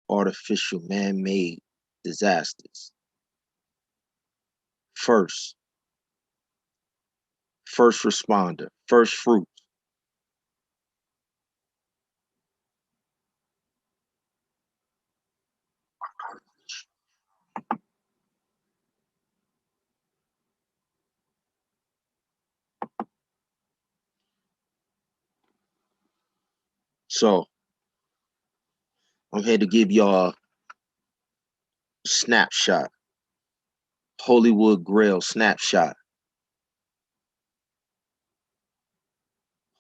artificial man-made disasters. First, first responder, first fruit. So I'm here to give y'all a snapshot, HolywoodGrail snapshot,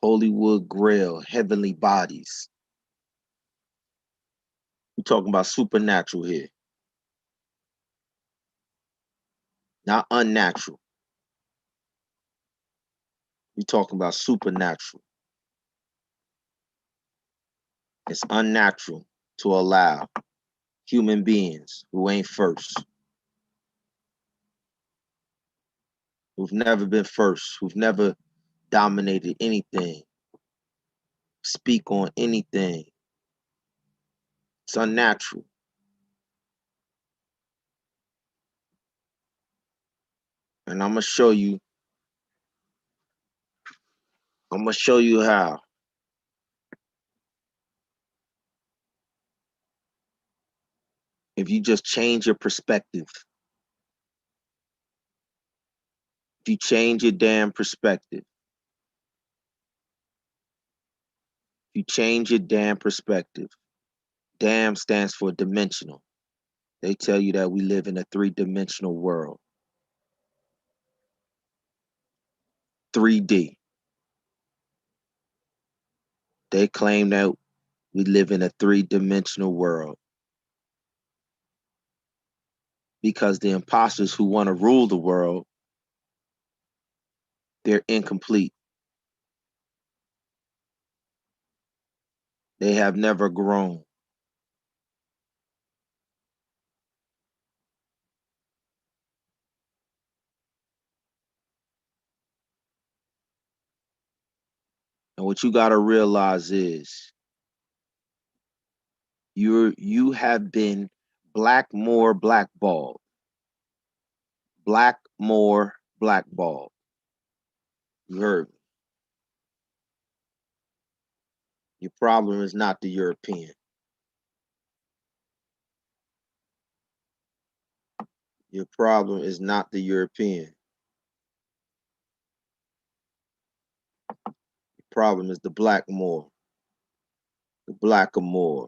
HolywoodGrail, heavenly bodies. We're talking about supernatural here, not unnatural. We're talking about supernatural. It's unnatural to allow human beings who ain't first, who've never been first, who've never dominated anything, speak on anything. It's unnatural. And I'm gonna show you how. If you just change your perspective, if you change your damn perspective, if you change your damn perspective, damn stands for dimensional. They tell you that we live in a three-dimensional world. 3D. They claim that we live in a three-dimensional world because the imposters who want to rule the world, they're incomplete. They have never grown. And what you got to realize is you have been Moor blackballed. Moor blackballed. You heard me. Your problem is not the European. Your problem is not the European. Your problem is the Moor. The Blackamoor.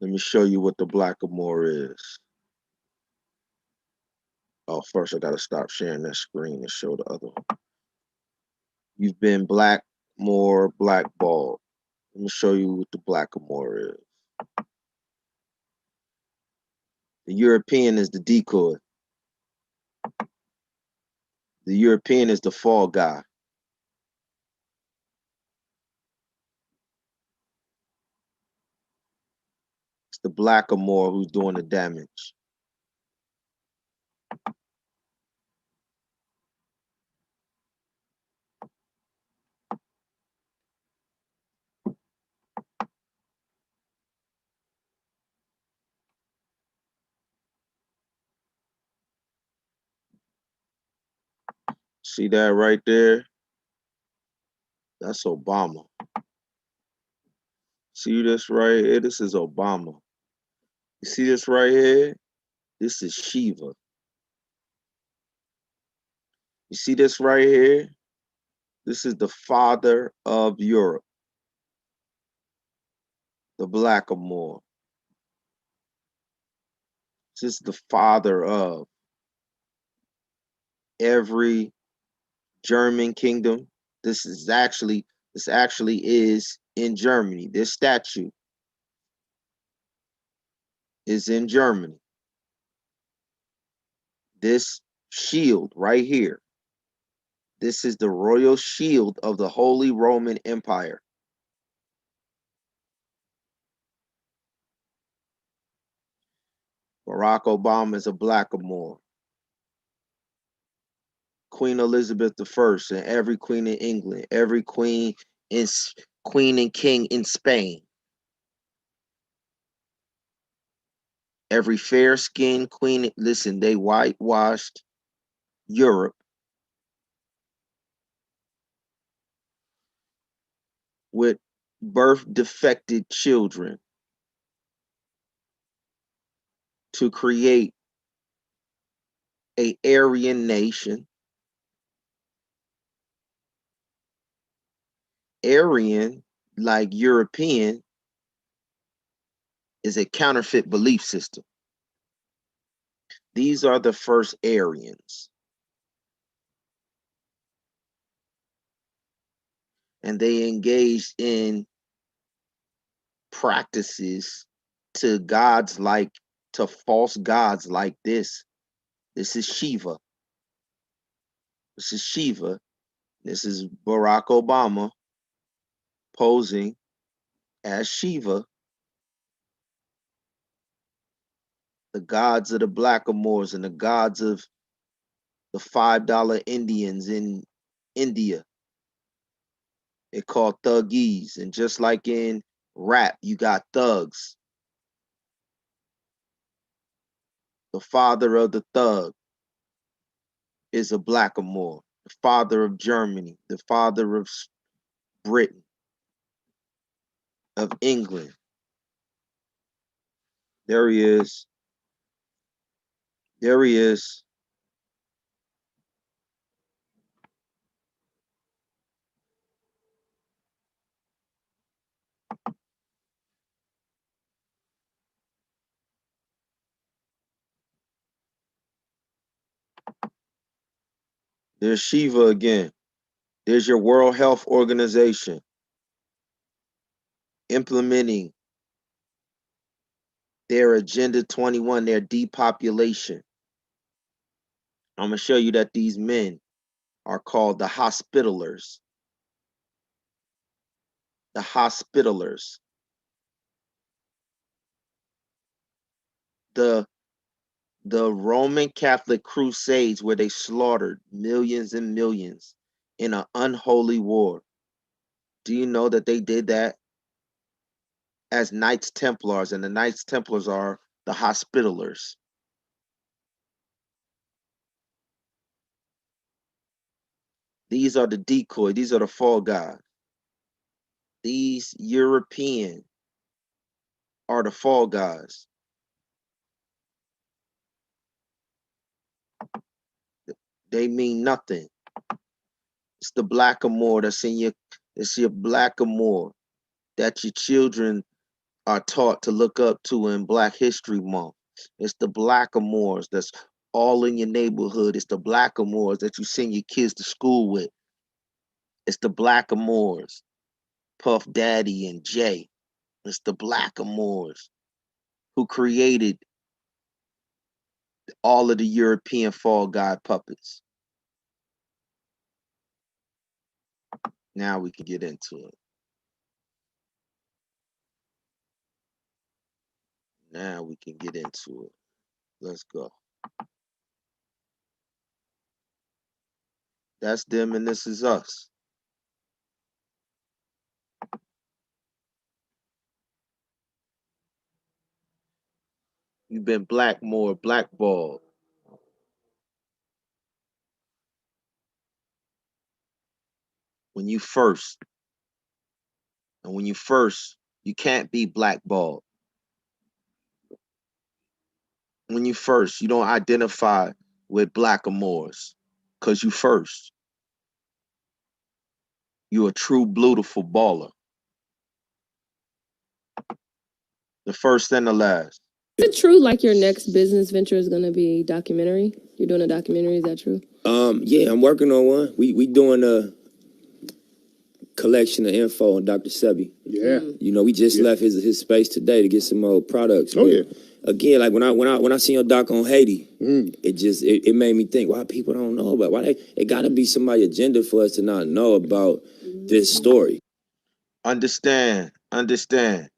Let me show you what the Blackamoor is. Oh, first I gotta stop sharing that screen and show the other one. You've been Moor blackballed. Let me show you what the Blackamoor is. The European is the decoy. The European is the fall guy. It's the Blackamoor who's doing the damage. See that right there? That's Obama. See this right here? This is Obama. You see this right here? This is Shiva. You see this right here? This is the father of Europe, the Blackamoor. This is the father of every German kingdom. This actually is in Germany. This statue is in Germany. This shield right here. This is the royal shield of the Holy Roman Empire. Barack Obama is a Blackamoor. Queen Elizabeth I and every queen in England, every queen and king in Spain. Every fair-skinned queen, listen, they whitewashed Europe with birth defected children to create a Aryan nation. Aryan, like European, is a counterfeit belief system. These are the first Aryans. And they engaged in practices to gods like, to false gods like this. This is Shiva. This is Shiva. This is Barack Obama posing as Shiva, the gods of the blackamoors and the gods of the $5 Indians in India. They're called thuggies. And just like in rap, you got thugs. The father of the thug is a blackamoor. The father of Germany, the father of Britain, of England. There he is. There he is. There's Shiva again. There's your World Health Organization implementing their Agenda 21, their depopulation. I'm going to show you that these men are called the Hospitalers. The Hospitalers. The Roman Catholic Crusades, where they slaughtered millions and millions in an unholy war. Do you know that they did that as Knights Templars? And the Knights Templars are the Hospitalers. These are the decoy. These are the fall guys. These European are the fall guys. They mean nothing. It's the blackamoor that's in your, it's your blackamoor that your children are taught to look up to in Black History Month. It's the blackamoors that's all in your neighborhood. It's the blackamoors that you send your kids to school with. It's the blackamoors, Puff Daddy and Jay. It's the blackamoors who created all of the European fall guy puppets. Now we can get into it. Now we can get into it. Let's go. That's them and this is us. You've been blackballed. When you first, and when you first, you can't be blackballed. When you first, you don't identify with blackamoors because you first. You're a true beautiful baller. The first and the last. Is it true like your next business venture is gonna be documentary? You're doing a documentary, is that true? Yeah, I'm working on one. We doing a collection of info on Dr. Sebi. Yeah. You know, we just left his space today to get some old products. Oh yeah. Again, like when I seen your doc on Haiti, it made me think why people don't know about why it gotta be somebody's agenda for us to not know about this story. Understand. Nipsey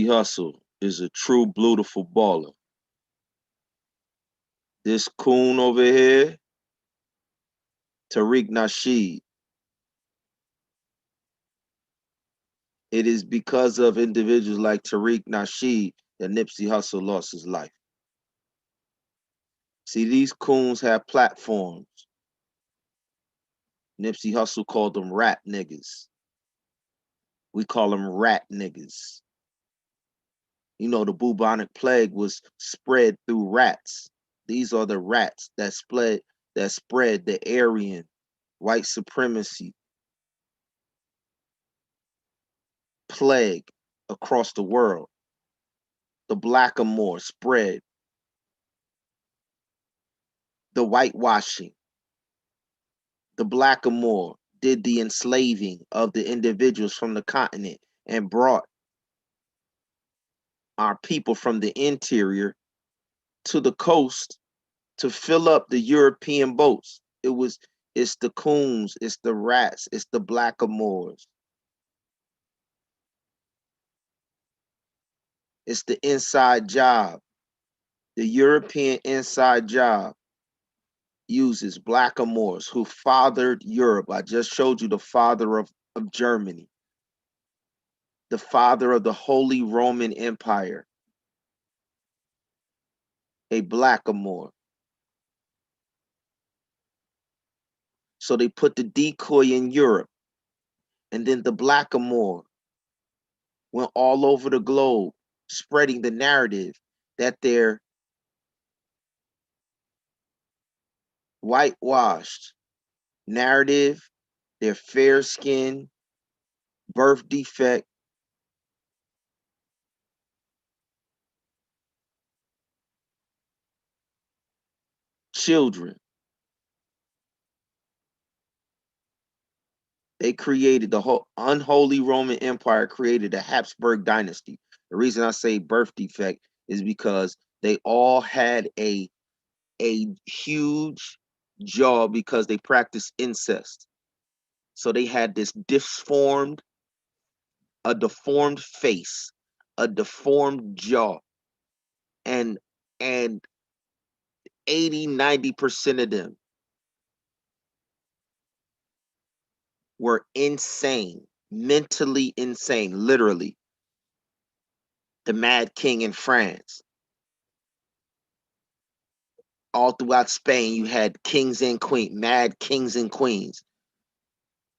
Hussle is a true beautiful baller. This coon over here, Tariq Nasheed. It is because of individuals like Tariq Nasheed that Nipsey Hussle lost his life. See, these coons have platforms. Nipsey Hussle called them rat niggas. We call them rat niggas. You know, the bubonic plague was spread through rats. These are the rats that spread the Aryan white supremacy plague across the world. The blackamoor spread the whitewashing. The blackamoor did the enslaving of the individuals from the continent and brought our people from the interior to the coast to fill up the European boats. It's the coons, it's the rats, it's the blackamoors. It's the inside job. The European inside job uses blackamoors who fathered Europe. I just showed you the father of Germany, the father of the Holy Roman Empire, a blackamoor. So they put the decoy in Europe, and then the blackamoor went all over the globe, spreading the narrative that they're whitewashed narrative, they're fair skinned, birth defect, children. They created the whole unholy Roman Empire, created a Habsburg dynasty. The reason I say birth defect is because they all had a huge jaw because they practiced incest. So they had this a deformed face, a deformed jaw, and and 80-90% of them were insane, mentally insane, literally. The Mad King in France. All throughout Spain, you had kings and queens, mad kings and queens.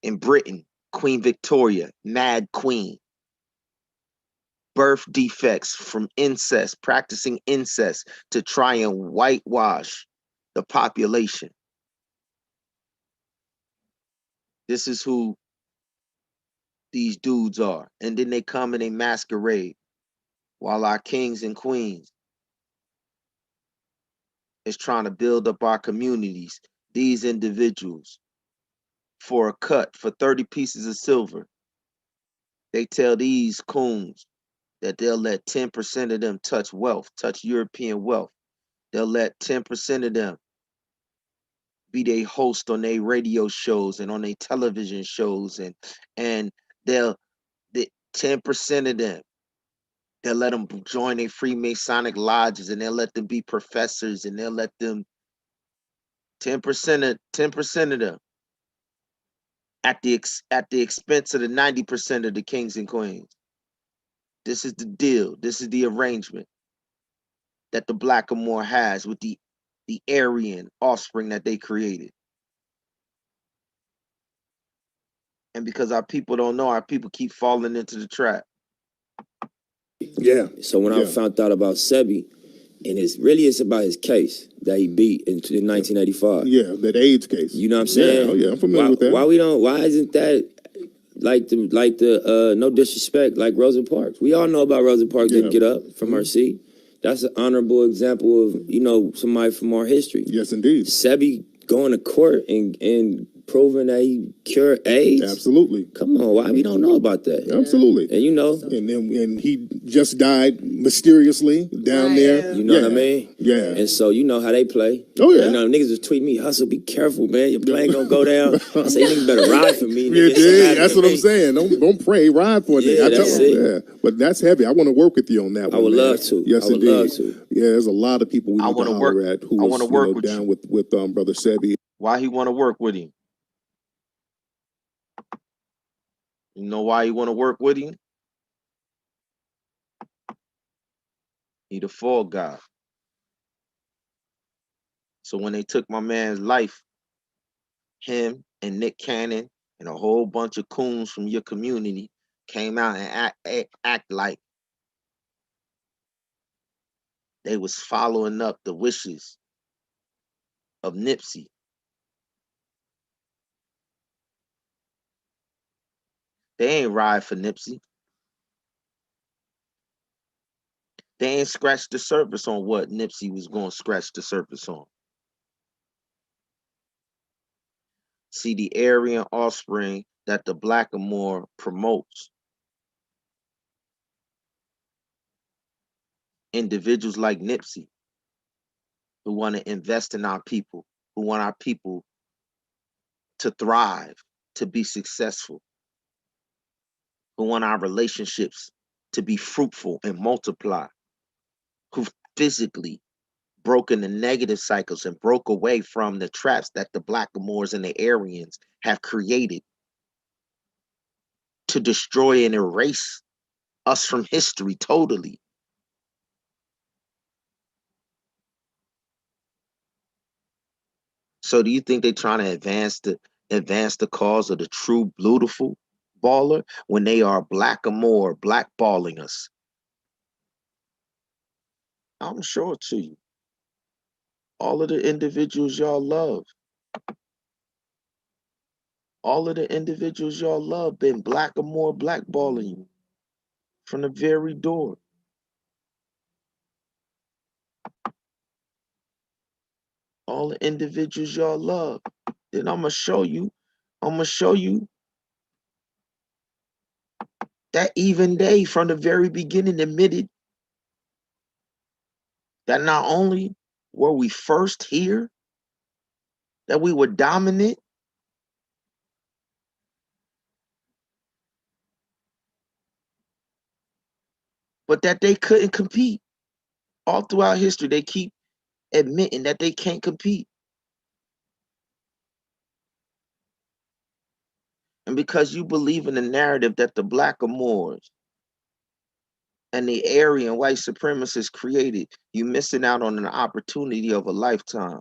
In Britain, Queen Victoria, mad queen. Birth defects from incest, practicing incest to try and whitewash the population. This is who these dudes are. And then they come and they masquerade while our kings and queens is trying to build up our communities. These individuals, for a cut, for 30 pieces of silver, they tell these coons that they'll let 10% of them touch wealth, touch European wealth. They'll let 10% of them be their host on their radio shows and on their television shows, and they'll 10% of them, they'll let them join their Freemasonic lodges, and they'll let them be professors, and they'll let them 10% of them at the expense of the 90% of the kings and queens. This is the deal. This is the arrangement that the blackamoor has with the Aryan offspring that they created. And because our people don't know, our people keep falling into the trap. Yeah. So when I found out about Sebi, and it's about his case that he beat in 1985. Yeah, that AIDS case. You know what I'm saying? Yeah, I'm familiar with that. Why isn't that like the no disrespect, like Rosa Parks? We all know about Rosa Parks didn't get up from her seat. That's an honorable example of, somebody from our history. Yes, indeed. Sebi going to court and proving that he cured AIDS? Absolutely. Come on, why we don't know about that? Absolutely. And and he just died mysteriously down there. You know what I mean? Yeah. And so you know how they play. Oh yeah. Niggas was tweeting me, Hustle, be careful, man. Your plane gonna go down. I say, niggas better ride for me. Yeah, that's what I'm saying. Don't pray, ride for me. Yeah, but that's heavy. I want to work with you on that one. I would love to. Yes, I would indeed. love to. Yeah, there's a lot of people we need to holler at who was down with Brother Sebi. Why he want to work with him? You know why he want to work with him? He the fall guy. So when they took my man's life, him and Nick Cannon and a whole bunch of coons from your community came out and act like they was following up the wishes of Nipsey. They ain't ride for Nipsey. They ain't scratched the surface on what Nipsey was going to scratch the surface on. See, the Aryan offspring that the Blackamoor promotes, individuals like Nipsey who want to invest in our people, who want our people to thrive, to be successful, who want our relationships to be fruitful and multiply, who physically broken the negative cycles and broke away from the traps that the Blackamoors and the Aryans have created to destroy and erase us from history totally. So do you think they're trying to advance the cause of the true beautiful baller when they are Blackamoor blackballing us? I'm sure to you. All of the individuals y'all love, all of the individuals y'all love been Blackamoor blackballing you from the very door. All the individuals y'all love. Then I'm gonna show you that even they from the very beginning admitted that not only were we first here, that we were dominant, but that they couldn't compete. All throughout history, they keep admitting that they can't compete. And because you believe in the narrative that the Blackamoors and the Aryan white supremacists created, you missing out on an opportunity of a lifetime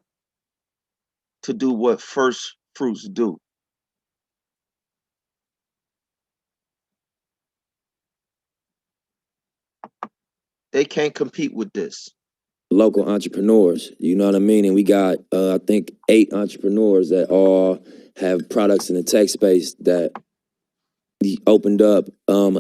to do what first fruits do. They can't compete with this. Local entrepreneurs, you know what I mean? And we got, I think, 8 entrepreneurs that all have products in the tech space that opened up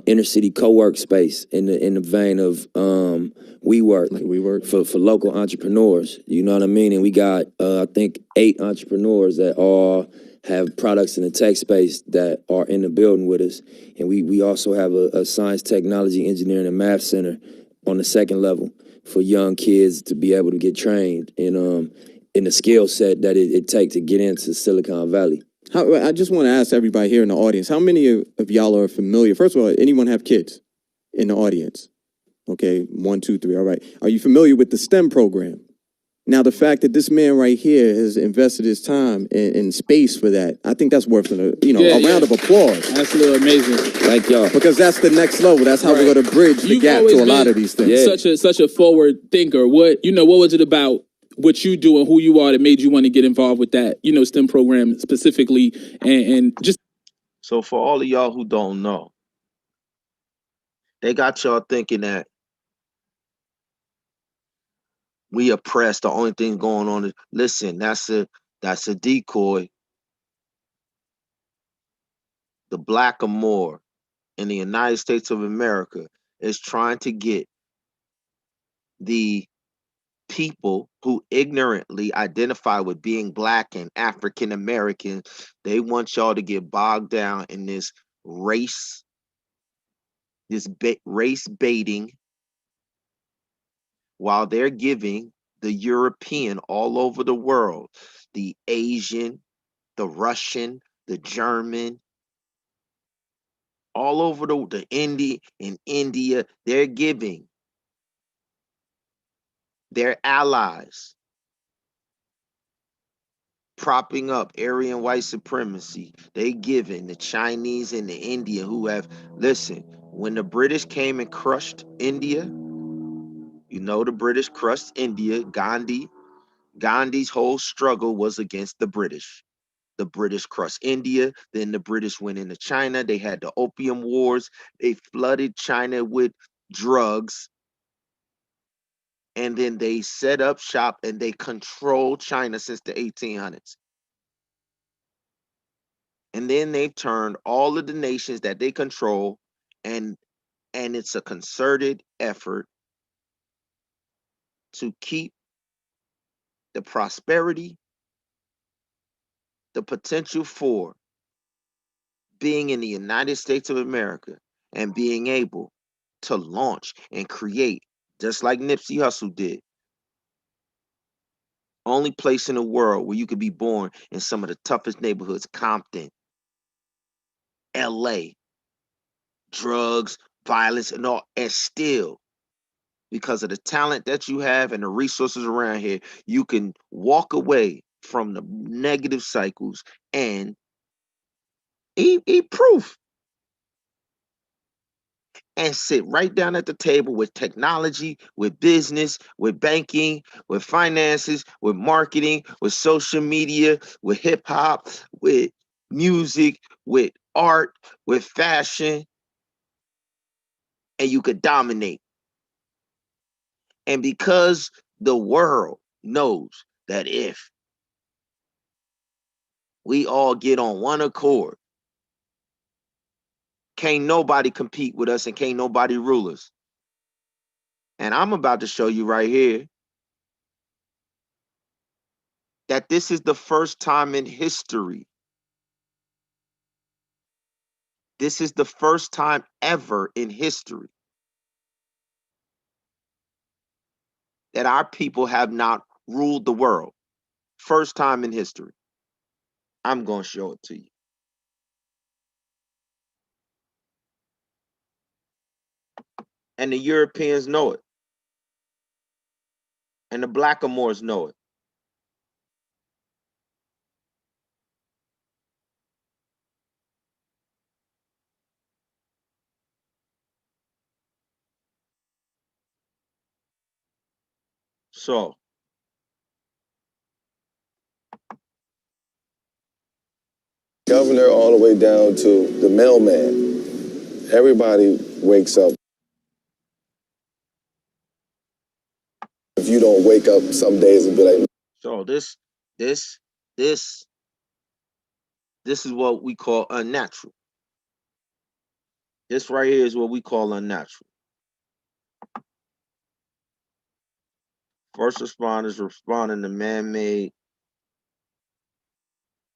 inner city co-work space in the vein of WeWork for local entrepreneurs. You know what I mean? And we got I think 8 entrepreneurs that all have products in the tech space that are in the building with us. And we also have a science, technology, engineering, and math center on the second level for young kids to be able to get trained in the skill set that it takes to get into Silicon Valley. I just want to ask everybody here in the audience, how many of y'all are familiar? First of all, anyone have kids in the audience? Okay, 1, 2, 3, all right. Are you familiar with the STEM program? Now, the fact that this man right here has invested his time and space for that, I think that's worth a round of applause. Absolutely amazing. Thank y'all. Because that's the next level. That's how we're going to bridge the gap to a lot of these things. Yeah. Such a forward thinker. What was it about what you do and who you are that made you want to get involved with that, STEM program specifically, and just. So for all of y'all who don't know, they got y'all thinking that we oppressed. The only thing going on is, listen, that's a decoy. The Blackamoor in the United States of America is trying to get the people who ignorantly identify with being Black and African American. They want y'all to get bogged down in this race baiting, while they're giving the European all over the world, the Asian, the Russian, the German, all over the India, they're giving their allies, propping up Aryan white supremacy. They giving the Chinese and the Indian who have, listen, when the British came and crushed India, You know, the British crushed India. Gandhi's whole struggle was against the British. The British crushed India. Then the British went into China. They had the Opium Wars. They flooded China with drugs. And then they set up shop and they controlled China since the 1800s. And then they've turned all of the nations that they control, and it's a concerted effort to keep the prosperity, the potential for being in the United States of America and being able to launch and create, just like Nipsey Hussle did. Only place in the world where you could be born in some of the toughest neighborhoods, Compton, LA, drugs, violence, and all, and still, because of the talent that you have and the resources around here, you can walk away from the negative cycles and eat proof and sit right down at the table with technology, with business, with banking, with finances, with marketing, with social media, with hip hop, with music, with art, with fashion, and you could dominate. And because the world knows that if we all get on one accord, can't nobody compete with us and can't nobody rule us. And I'm about to show you right here that this is the first time in history. This is the first time ever in history that our people have not ruled the world. First time in history. I'm going to show it to you. And the Europeans know it. And the Blackamoors know it. So, governor all the way down to the mailman. Everybody wakes up. If you don't wake up some days and be like, so this is what we call unnatural. This right here is what we call unnatural. First responders responding to man-made,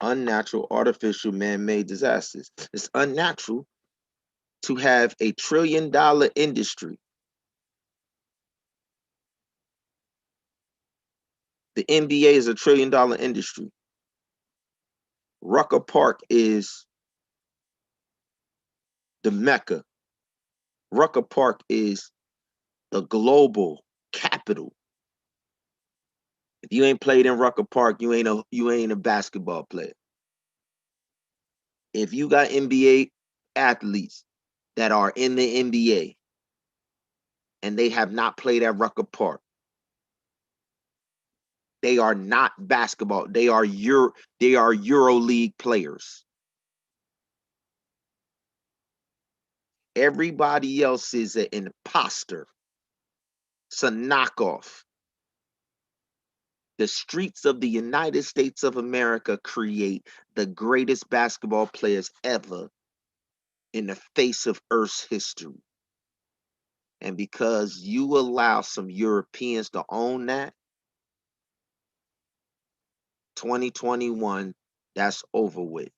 unnatural, artificial, man-made disasters. It's unnatural to have a $1 trillion industry. The NBA is a $1 trillion industry. Rucker Park is the Mecca. Rucker Park is the global capital. If you ain't played in Rucker Park, you ain't a basketball player. If you got NBA athletes that are in the NBA and they have not played at Rucker Park, they are not basketball. They are EuroLeague players. Everybody else is an imposter. It's a knockoff. The streets of the United States of America create the greatest basketball players ever in the face of Earth's history. And because you allow some Europeans to own that, 2021, that's over with.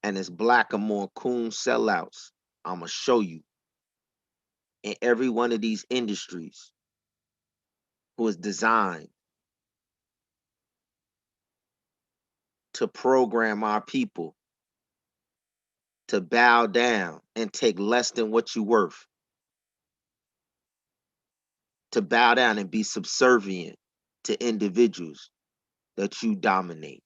And it's Blackamoor coon sellouts. I'm going to show you in every one of these industries who is designed to program our people to bow down and take less than what you're worth, to bow down and be subservient to individuals that you dominate.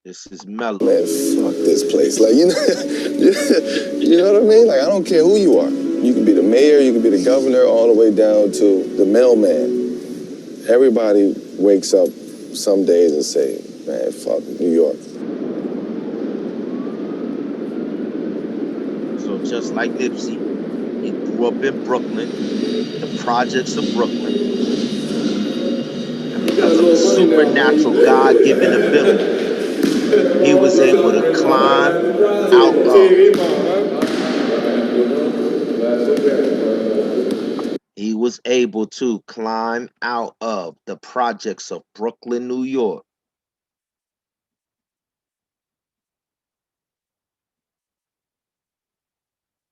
This is Mellow. Man, fuck this place. Like, you know, you know what I mean? Like, I don't care who you are. You can be the mayor, you can be the governor, all the way down to the mailman. Everybody wakes up some days and say, man, fuck New York. So just like Nipsey, he grew up in Brooklyn, the projects of Brooklyn. And because of a supernatural God-given ability, he was able to climb out of. He was able to climb out of the projects of Brooklyn, New York.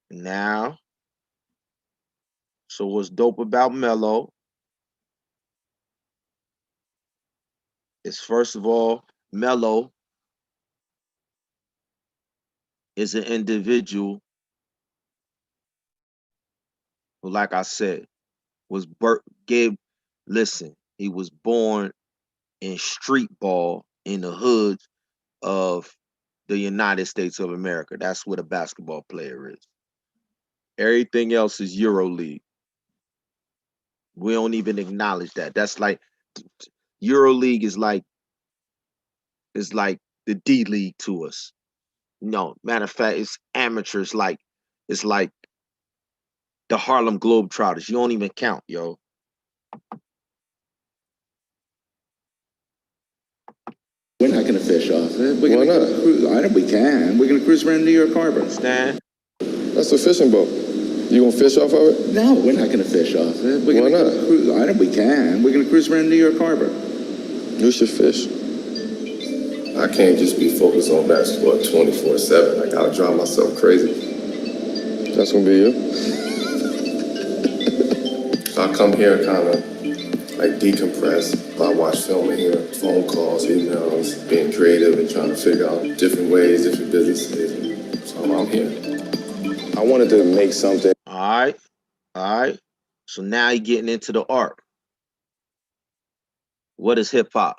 Now, so what's dope about Mello is, first of all, Mello is an individual who, like I said, was he was born in street ball in the hood of the United States of America. That's what a basketball player is. Everything else is Euro League. We don't even acknowledge that. That's like Euro League is like the D League to us. No, matter of fact, it's amateurs. It's like the Harlem Globetrotters. You don't even count, yo. We're not going to fish off it. We're Why gonna not? Cruise. I don't. We can. We're going to cruise around New York Harbor. Understand? That's a fishing boat. You gonna fish off of it? No, we're not going to fish off it. We're Why gonna not? Cruise. I don't. We can. We're going to cruise around New York Harbor. You should fish. I can't just be focused on basketball 24/7. I gotta drive myself crazy. That's gonna be you. So I come here kind of like decompress. I watch film in here, phone calls, emails, being creative and trying to figure out different ways, different businesses. So I'm here. I wanted to make something. All right. So now you're getting into the art. What is hip hop?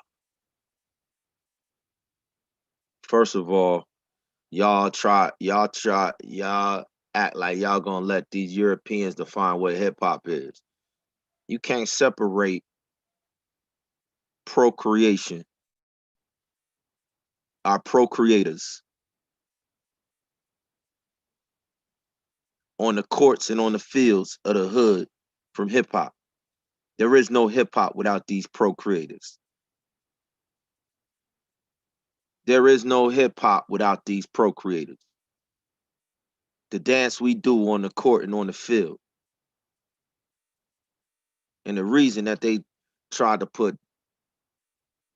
First of all, y'all act like y'all gonna let these Europeans define what hip hop is. You can't separate procreation, our procreators on the courts and on the fields of the hood from hip hop. There is no hip hop without these procreators. There is no hip hop without these procreators. The dance we do on the court and on the field. And the reason that they tried to put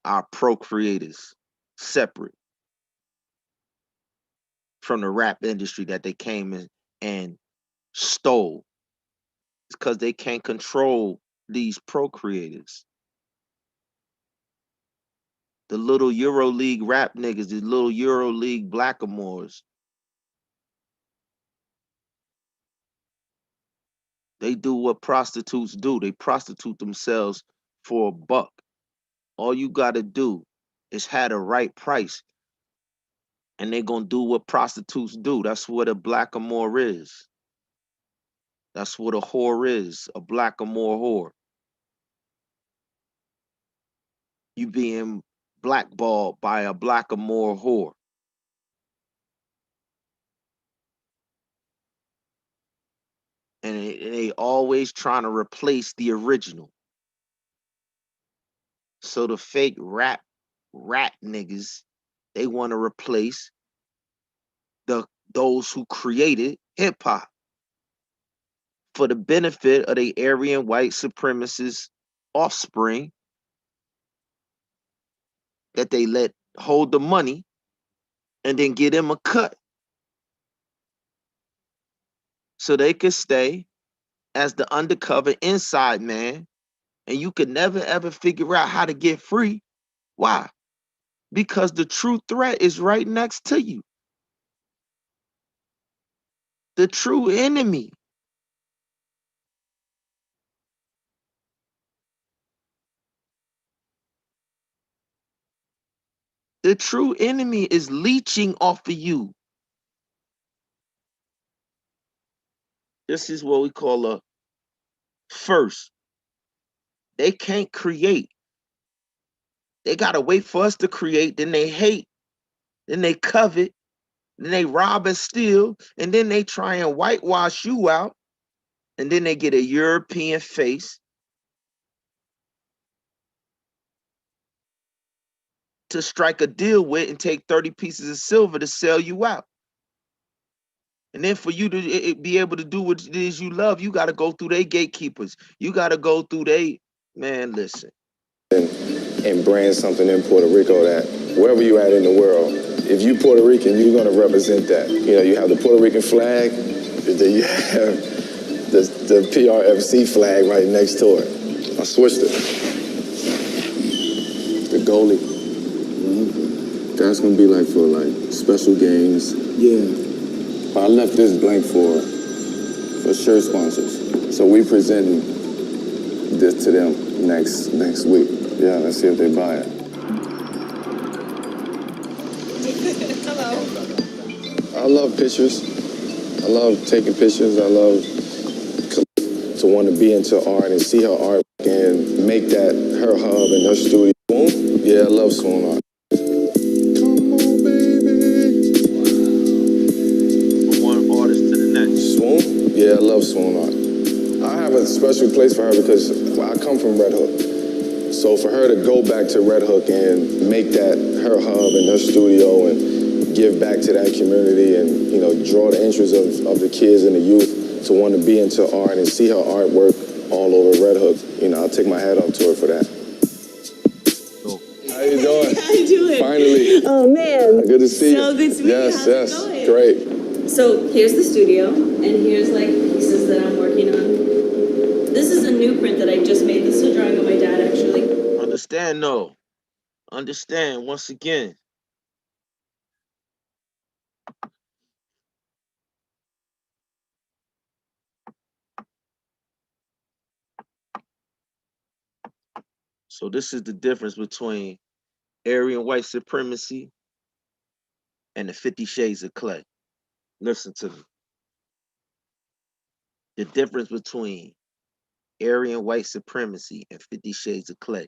our procreators separate from the rap industry that they came in and stole is because they can't control these procreators. The little Euro League rap niggas, the little Euro League blackamoors, they do what prostitutes do. They prostitute themselves for $1. All you gotta do is have the right price, and they're gonna do what prostitutes do. That's what a blackamoor is. That's what a whore is, a blackamoor whore. You being blackballed by a blackamoor whore. And they always trying to replace the original. So the fake rat niggas, they want to replace those who created hip hop for the benefit of the Aryan white supremacist offspring that they let hold the money and then get them a cut so they could stay as the undercover inside man, and you could never ever figure out how to get free. Why? Because the true threat is right next to you. The true enemy. The true enemy is leeching off of you. This is what we call a first. They can't create. They gotta wait for us to create, then they hate, then they covet, then they rob and steal, and then they try and whitewash you out, and then they get a European face to strike a deal with and take 30 pieces of silver to sell you out. And then for you to be able to do what it is you love, you got to go through their gatekeepers. You got to go through man, listen. And brand something in Puerto Rico that wherever you at in the world, if you Puerto Rican, you're going to represent that. You know, you have the Puerto Rican flag, then you have the PRFC flag right next to it. I switched it. The goalie. Mm-hmm. That's going to be like for like special games. Yeah. But I left this blank for shirt sponsors. So we presenting this to them next week. Yeah, let's see if they buy it. Hello. I love pictures. I love taking pictures. I love to want to be into art and see her art and make that her hub and her studio. Swoon? Yeah, I love Swoon art. Come on, baby. From one artist to the next. Swoon? Yeah, I love Swoon art. I have a special place for her because I come from Red Hook. So for her to go back to Red Hook and make that her hub and her studio and give back to that community and, you know, draw the interest of the kids and the youth to want to be into art and see her artwork all over Red Hook, you know, I'll take my hat off to her for that. How you doing? How you doing? Finally. Oh, man. Good to see you. So good to meet you. Yes, How's yes. it going? Great. So here's the studio, and here's like pieces that I'm working on. This is a new print that I just made. This is a drawing of my dad, actually. Understand, no. Understand, once again. So this is the difference between Aryan white supremacy and the 50 Shades of Clay. Listen to me. The difference between Aryan white supremacy and 50 Shades of Clay.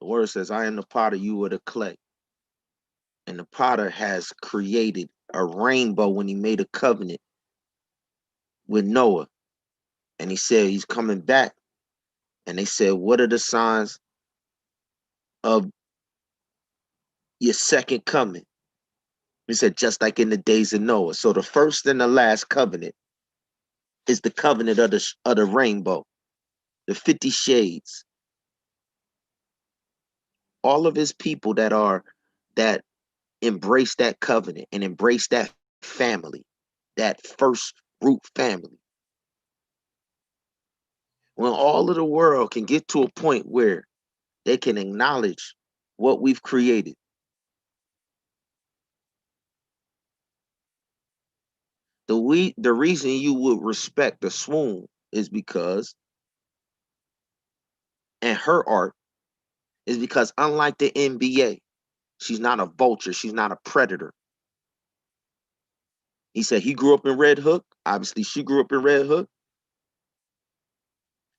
The word says, I am the potter, you are the clay. And the potter has created a rainbow when he made a covenant with Noah. And he said he's coming back. And they said, what are the signs of your second coming? He said, just like in the days of Noah. So the first and the last covenant is the covenant of the rainbow, the 50 shades. All of his people that embrace that covenant and embrace that family, that first root family. When all of the world can get to a point where they can acknowledge what we've created. The reason you would respect the Swoon is because, and her art is because unlike the NBA, she's not a vulture, she's not a predator. He said he grew up in Red Hook. Obviously, she grew up in Red Hook.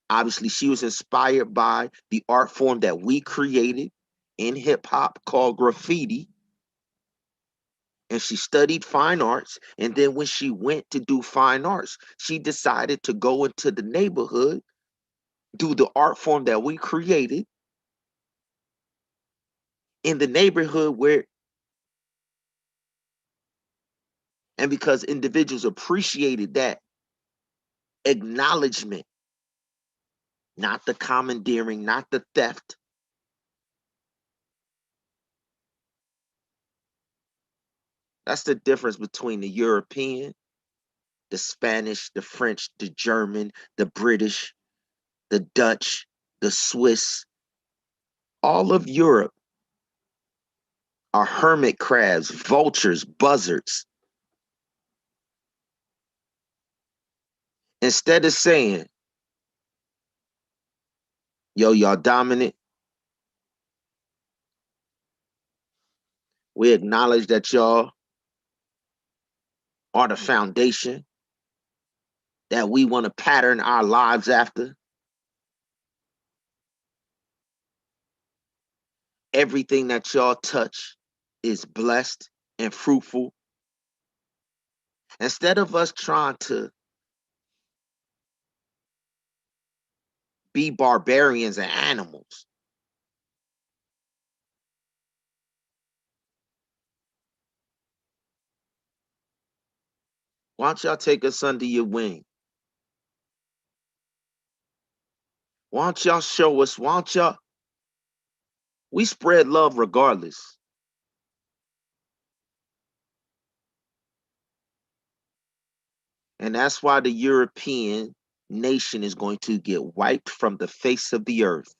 Obviously, she was inspired by the art form that we created in hip hop called graffiti. And she studied fine arts. And then when she went to do fine arts, she decided to go into the neighborhood, do the art form that we created in the neighborhood and because individuals appreciated that acknowledgement, not the commandeering, not the theft. That's the difference between the European, the Spanish, the French, the German, the British, the Dutch, the Swiss. All of Europe are hermit crabs, vultures, buzzards. Instead of saying, Yo, y'all dominant. We acknowledge that y'all are the foundation that we want to pattern our lives after. Everything that y'all touch is blessed and fruitful. Instead of us trying to be barbarians and animals, why don't y'all take us under your wing? Why don't y'all show us? Why don't y'all? We spread love regardless. And that's why the European nation is going to get wiped from the face of the earth.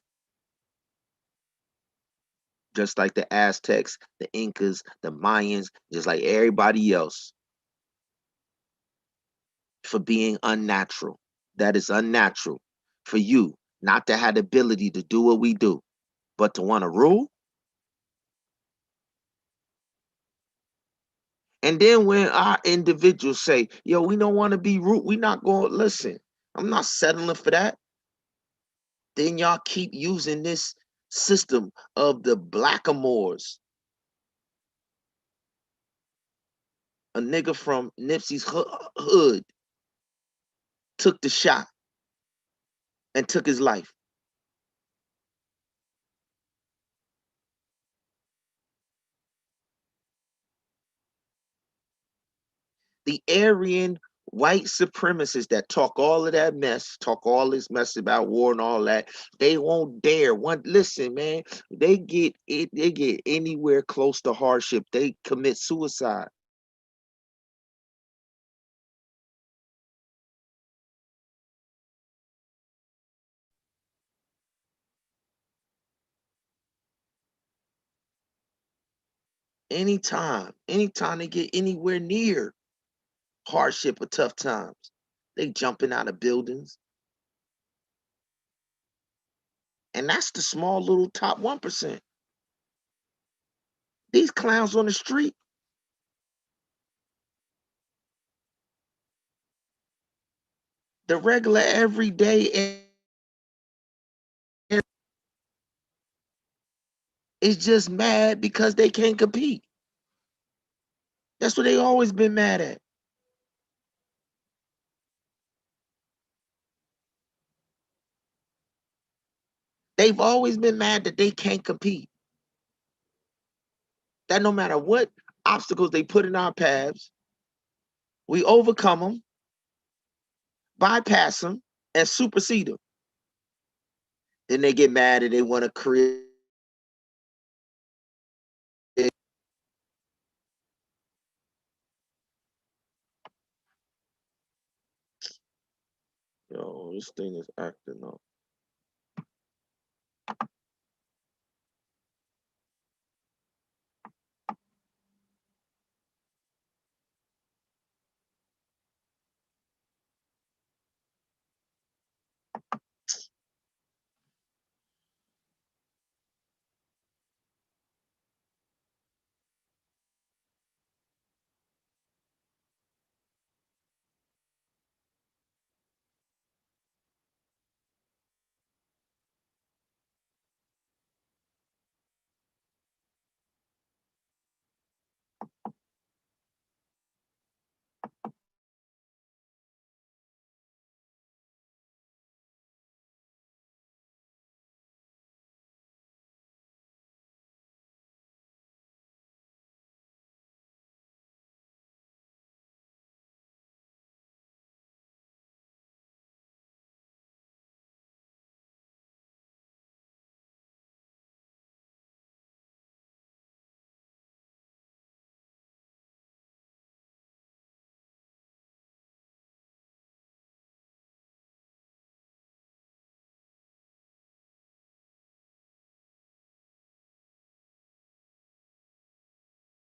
Just like the Aztecs, the Incas, the Mayans, just like everybody else, for being unnatural. That is unnatural for you not to have the ability to do what we do, but to want to rule. And then when our individuals say, yo, we don't want to be rude, we not going to listen. I'm not settling for that. Then y'all keep using this system of the blackamoors. A nigga from Nipsey's hood took the shot and took his life. The Aryan white supremacists that talk all of that mess, talk all this mess about war and all that, they won't dare. Listen, man, they get anywhere close to hardship, they commit suicide. Anytime they get anywhere near hardship or tough times, they jumping out of buildings. And that's the small little top 1%. These clowns on the street, the regular everyday is just mad because they can't compete. That's what they always been mad at. They've always been mad that they can't compete. That no matter what obstacles they put in our paths, we overcome them, bypass them, and supersede them. Then they get mad and they want to create. Yo, this thing is acting up.